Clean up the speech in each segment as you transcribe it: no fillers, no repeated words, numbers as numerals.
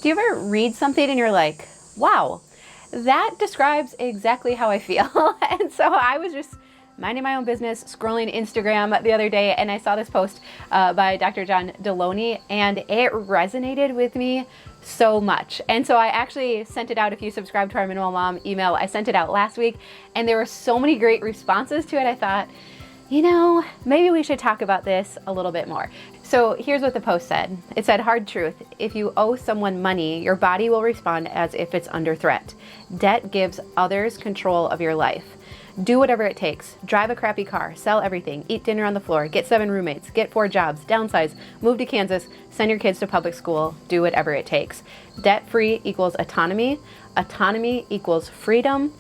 Do you ever read something and you're like, wow, that describes exactly how I feel? And so I was just minding my own business, scrolling Instagram the other day, and I saw this post by Dr. John Deloney, and it resonated with me so much. And so I actually sent it out. If you subscribe to our Minimal Mom email, I sent it out last week, and there were so many great responses to it. I thought, you know, maybe we should talk about this a little bit more. So here's what the post said. It said, hard truth, if you owe someone money, your body will respond as if it's under threat. Debt gives others control of your life. Do whatever it takes. Drive a crappy car, sell everything, eat dinner on the floor, get 7 roommates, get 4 jobs, downsize, move to Kansas, send your kids to public school, do whatever it takes. Debt-free equals autonomy. Autonomy equals freedom.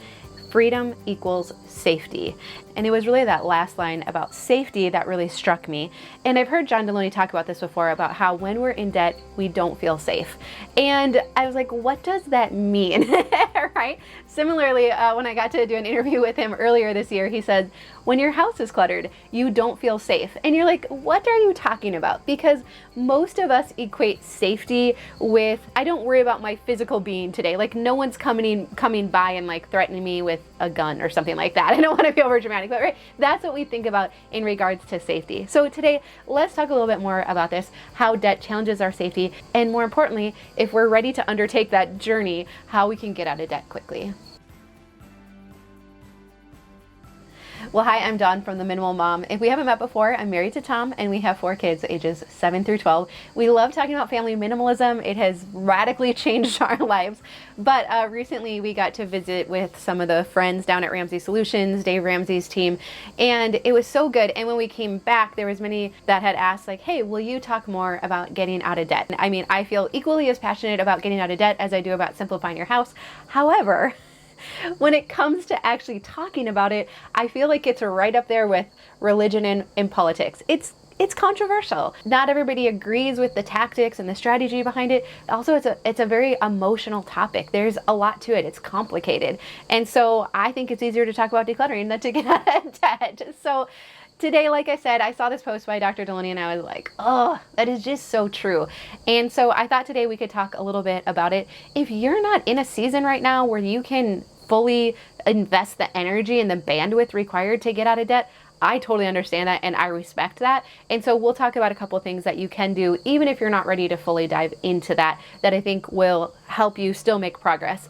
Freedom equals safety. And it was really that last line about safety that really struck me. And I've heard John Deloney talk about this before, about how when we're in debt, we don't feel safe. And I was like, what does that mean? Right? Similarly, when I got to do an interview with him earlier this year, he said, when your house is cluttered, you don't feel safe. And you're like, what are you talking about? Because most of us equate safety with, I don't worry about my physical being today. Like no one's coming by and like threatening me with a gun or something like that. I don't want to be over dramatic, but right, that's what we think about in regards to safety. So today, let's talk a little bit more about this, how debt challenges our safety, and more importantly, if we're ready to undertake that journey, how we can get out of debt quickly. Well, hi, I'm Dawn from The Minimal Mom. If we haven't met before, I'm married to Tom and we have 4 kids, ages 7 through 12. We love talking about family minimalism. It has radically changed our lives. But recently we got to visit with some of the friends down at Ramsey Solutions, Dave Ramsey's team, and it was so good. And when we came back, there was many that had asked like, hey, will you talk more about getting out of debt? I mean, I feel equally as passionate about getting out of debt as I do about simplifying your house. However, when it comes to actually talking about it, I feel like it's right up there with religion and politics. It's controversial. Not everybody agrees with the tactics and the strategy behind it. Also, it's a very emotional topic. There's a lot to it. It's complicated. And so I think it's easier to talk about decluttering than to get out of debt. So today, like I said, I saw this post by Dr. Deloney and I was like, oh, that is just so true. And so I thought today we could talk a little bit about it. If you're not in a season right now where you can fully invest the energy and the bandwidth required to get out of debt, I totally understand that and I respect that. And so we'll talk about a couple of things that you can do, even if you're not ready to fully dive into that I think will help you still make progress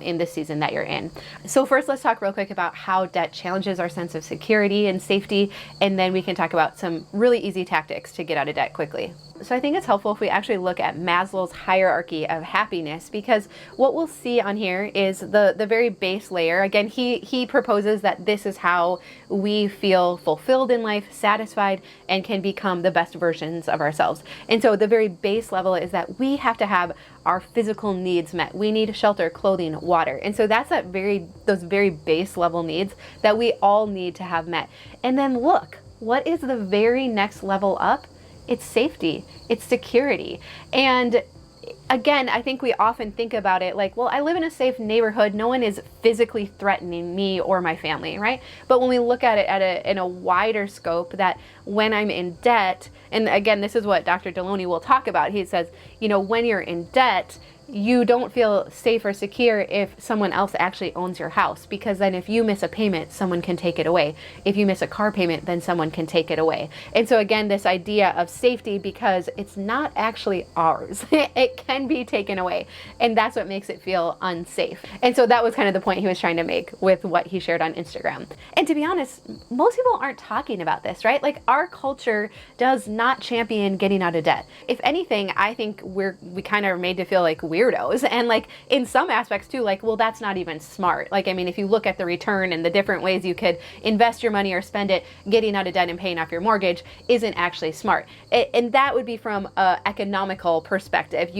in this season that you're in. So first, let's talk real quick about how debt challenges our sense of security and safety, and then we can talk about some really easy tactics to get out of debt quickly. So I think it's helpful if we actually look at Maslow's hierarchy of happiness, because what we'll see on here is the very base layer. Again, he proposes that this is how we feel fulfilled in life, satisfied, and can become the best versions of ourselves. And so the very base level is that we have to have our physical needs met. We need shelter, clothing, water. And so that's those very base level needs that we all need to have met. And then look, what is the very next level up? It's safety, it's security. And again, I think we often think about it like, well, I live in a safe neighborhood. No one is physically threatening me or my family, right? But when we look at it in a wider scope, that when I'm in debt, and again, this is what Dr. Deloney will talk about. He says, you know, when you're in debt, you don't feel safe or secure if someone else actually owns your house, because then if you miss a payment, someone can take it away. If you miss a car payment, then someone can take it away. And so again, this idea of safety, because it's not actually ours, it can be taken away. And that's what makes it feel unsafe. And so that was kind of the point he was trying to make with what he shared on Instagram. And to be honest, most people aren't talking about this, right? Like our culture does not champion getting out of debt. If anything, I think we kind of are made to feel like weirdos, and like in some aspects too, like, well, that's not even smart. Like, I mean, if you look at the return and the different ways you could invest your money or spend it, getting out of debt and paying off your mortgage isn't actually smart. And that would be from an economical perspective.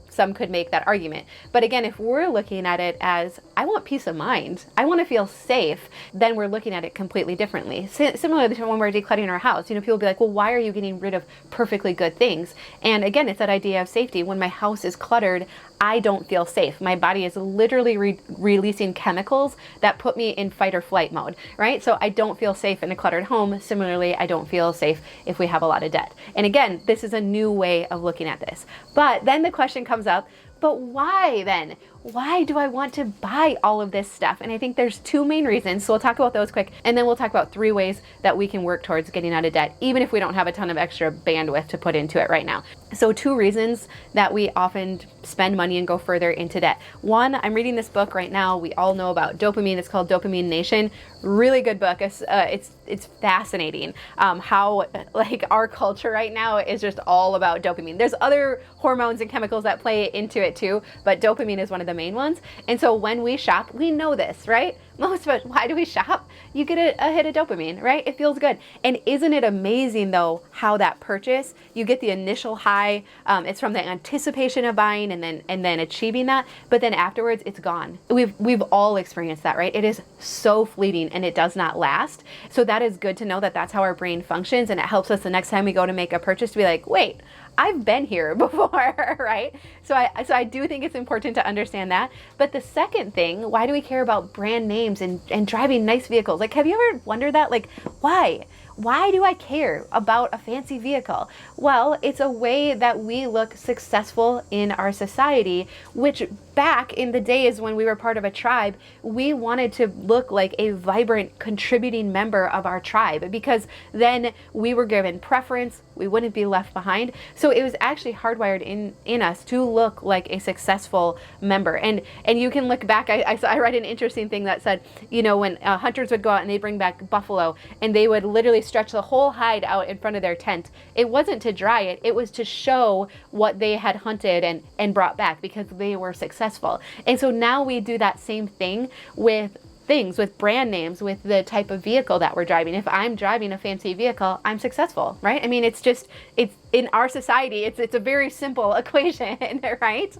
Some could make that argument. But again, if we're looking at it as, I want peace of mind, I want to feel safe, then we're looking at it completely differently. Similarly to when we're decluttering our house, you know, people will be like, well, why are you getting rid of perfectly good things? And again, it's that idea of safety. When my house is cluttered, I don't feel safe. My body is literally releasing chemicals that put me in fight or flight mode, right? So I don't feel safe in a cluttered home. Similarly, I don't feel safe if we have a lot of debt. And again, this is a new way of looking at this. But then the question comes up, But why then? Why do I want to buy all of this stuff? And I think there's two main reasons. So we'll talk about those quick, and then we'll talk about 3 ways that we can work towards getting out of debt, even if we don't have a ton of extra bandwidth to put into it right now. So 2 reasons that we often spend money and go further into debt. One, I'm reading this book right now. We all know about dopamine. It's called Dopamine Nation. Really good book. It's fascinating how like our culture right now is just all about dopamine. There's other hormones and chemicals that play into it too, but dopamine is one of the main ones. And so when we shop, we know this, right? Most of us, why do we shop? You get a hit of dopamine, right? It feels good. And isn't it amazing though, how that purchase, you get the initial high, it's from the anticipation of buying and then achieving that, but then afterwards it's gone. We've all experienced that, right? It is so fleeting and it does not last. So that is good to know that that's how our brain functions, and it helps us the next time we go to make a purchase to be like, wait, I've been here before, right? So I do think it's important to understand that. But the second thing, why do we care about brand names and driving nice vehicles? Like, have you ever wondered that? Like, why? Why do I care about a fancy vehicle? Well, it's a way that we look successful in our society, which back in the days when we were part of a tribe, we wanted to look like a vibrant, contributing member of our tribe, because then we were given preference, we wouldn't be left behind. So it was actually hardwired in us to look like a successful member. And you can look back, I read an interesting thing that said, you know, when hunters would go out and they bring back buffalo, and they would literally stretch the whole hide out in front of their tent. It wasn't to dry it, it was to show what they had hunted and brought back, because they were successful. And so now we do that same thing with things, with brand names, with the type of vehicle that we're driving. If I'm driving a fancy vehicle, I'm successful, right? I mean, it's in our society, it's a very simple equation, right?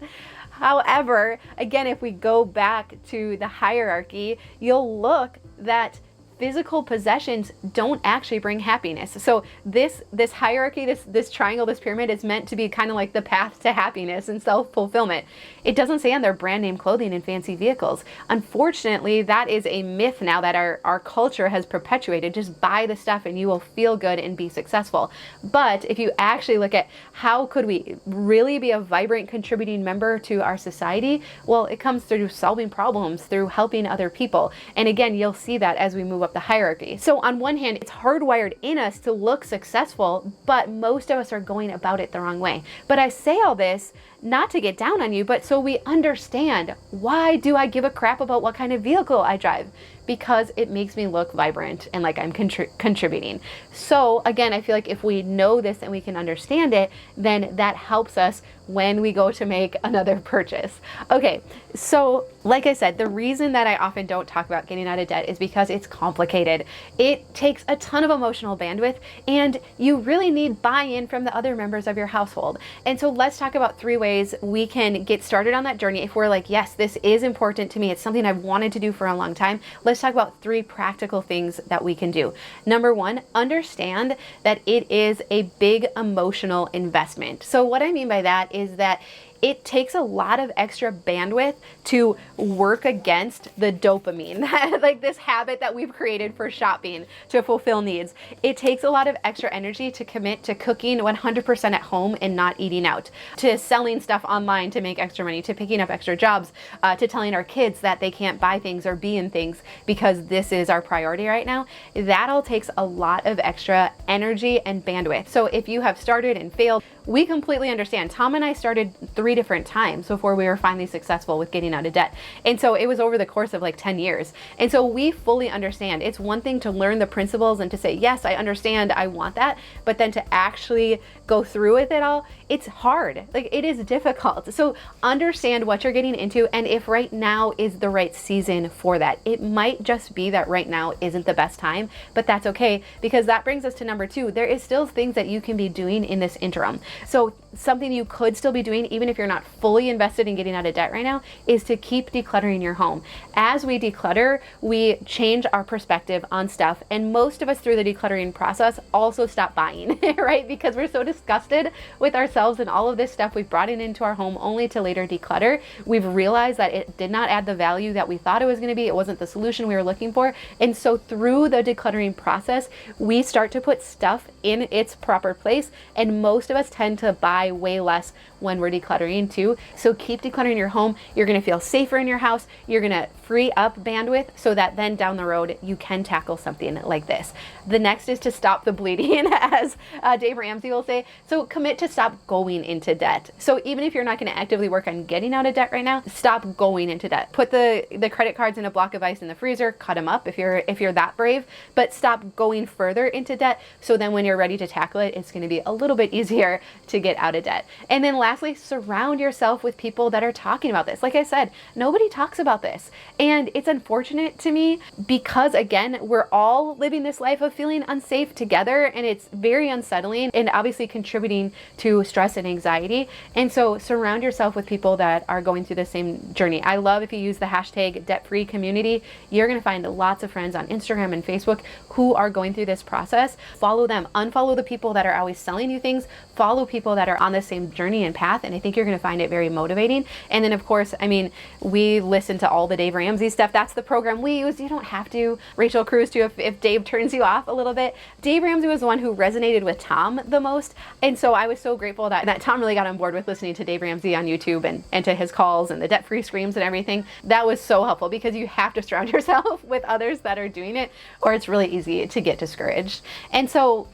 However, again, if we go back to the hierarchy, you'll look that physical possessions don't actually bring happiness. So this hierarchy, this triangle, this pyramid is meant to be kind of like the path to happiness and self-fulfillment. It doesn't say on their brand name clothing and fancy vehicles. Unfortunately, that is a myth now that our culture has perpetuated. Just buy the stuff and you will feel good and be successful. But if you actually look at how could we really be a vibrant, contributing member to our society, well, it comes through solving problems, through helping other people. And again, you'll see that as we move up the hierarchy. So on one hand, it's hardwired in us to look successful, but most of us are going about it the wrong way. But I say all this not to get down on you, but so we understand, why do I give a crap about what kind of vehicle I drive? Because it makes me look vibrant and like I'm contributing. So again, I feel like if we know this and we can understand it, then that helps us when we go to make another purchase. Okay, so like I said, the reason that I often don't talk about getting out of debt is because it's complicated. It takes a ton of emotional bandwidth, and you really need buy-in from the other members of your household. And so let's talk about 3 ways we can get started on that journey. If we're like, yes, this is important to me, it's something I've wanted to do for a long time, let's talk about 3 practical things that we can do. Number 1, understand that it is a big emotional investment. So what I mean by that is that it takes a lot of extra bandwidth to work against the dopamine, like this habit that we've created for shopping to fulfill needs. It takes a lot of extra energy to commit to cooking 100% at home and not eating out, to selling stuff online to make extra money, to picking up extra jobs, to telling our kids that they can't buy things or be in things because this is our priority right now. That all takes a lot of extra energy and bandwidth. So if you have started and failed, we completely understand. Tom and I started 3 different times before we were finally successful with getting out of debt. And so it was over the course of like 10 years. And so we fully understand. It's one thing to learn the principles and to say, yes, I understand, I want that. But then to actually go through with it all, it's hard. Like, it is difficult. So understand what you're getting into, and if right now is the right season for that. It might just be that right now isn't the best time, but that's okay, because that brings us to number 2. There is still things that you can be doing in this interim. So something you could still be doing, even if you're not fully invested in getting out of debt right now, is to keep decluttering your home. As we declutter, we change our perspective on stuff, and most of us through the decluttering process also stop buying, right? Because we're so disgusted with ourselves and all of this stuff we've brought into our home only to later declutter. We've realized that it did not add the value that we thought it was going to be. It wasn't the solution we were looking for. And so through the decluttering process, we start to put stuff in its proper place, and most of us tend to buy way less when we're decluttering too. So keep decluttering your home. You're going to feel safer in your house. You're going to free up bandwidth so that then down the road you can tackle something like this. The next is to stop the bleeding, as Dave Ramsey will say. So commit to stop going into debt. So even if you're not going to actively work on getting out of debt right now, stop going into debt. Put the credit cards in a block of ice in the freezer, cut them up if you're that brave, but stop going further into debt. So then when you're ready to tackle it, it's going to be a little bit easier to get out of debt. And then lastly, surround yourself with people that are talking about this. Like I said, nobody talks about this. And it's unfortunate to me because, again, we're all living this life of feeling unsafe together, and it's very unsettling and obviously contributing to stress and anxiety. And so surround yourself with people that are going through the same journey. I love if you use the hashtag debt-free community. You're going to find lots of friends on Instagram and Facebook who are going through this process. Follow them. Unfollow the people that are always selling you things. Follow people that are on the same journey and path, and I think you're going to find it very motivating. And then, of course, I mean, we listen to all the Dave Ramsey stuff. That's the program we use. You don't have to, Rachel Cruz, to if Dave turns you off a little bit. Dave Ramsey was the one who resonated with Tom the most, and so I was so grateful that Tom really got on board with listening to Dave Ramsey on YouTube and to his calls and the debt-free screams and everything. That was so helpful because you have to surround yourself with others that are doing it, or it's really easy to get discouraged. And so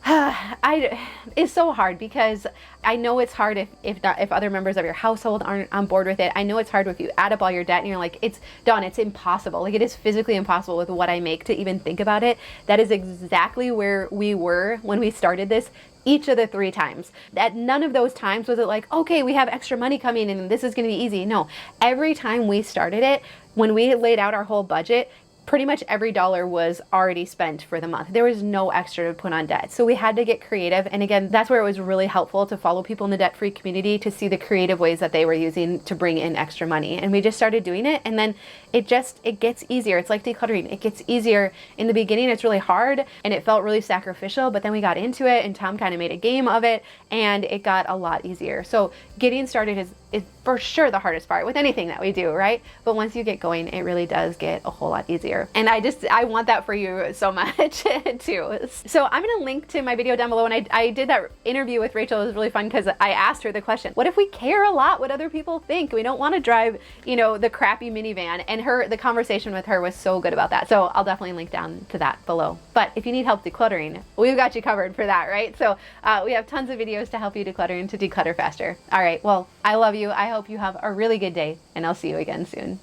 it's so hard because I know it's hard if other members of your household aren't on board with it. I know it's hard if you add up all your debt and you're like, it's done, it's impossible. Like, it is physically impossible with what I make to even think about it. That is exactly where we were when we started this. Each of the 3 times. At none of those times was it like, okay, we have extra money coming in and this is going to be easy. No, every time we started it, when we laid out our whole budget, pretty much every dollar was already spent for the month. There was no extra to put on debt. So we had to get creative. And again, that's where it was really helpful to follow people in the debt-free community to see the creative ways that they were using to bring in extra money. And we just started doing it. And then it gets easier. It's like decluttering. It gets easier. In the beginning, it's really hard and it felt really sacrificial, but then we got into it and Tom kind of made a game of it and it got a lot easier. So getting started is for sure the hardest part with anything that we do, right? But once you get going, it really does get a whole lot easier. And I want that for you so much too. So I'm going to link to my video down below. And I did that interview with Rachel. It was really fun because I asked her the question, what if we care a lot what other people think? We don't want to drive, the crappy minivan. And the conversation with her was so good about that. So I'll definitely link down to that below. But if you need help decluttering, we've got you covered for that, right? So we have tons of videos to help you declutter and to declutter faster. All right. Well, I love you. I hope you have a really good day and I'll see you again soon.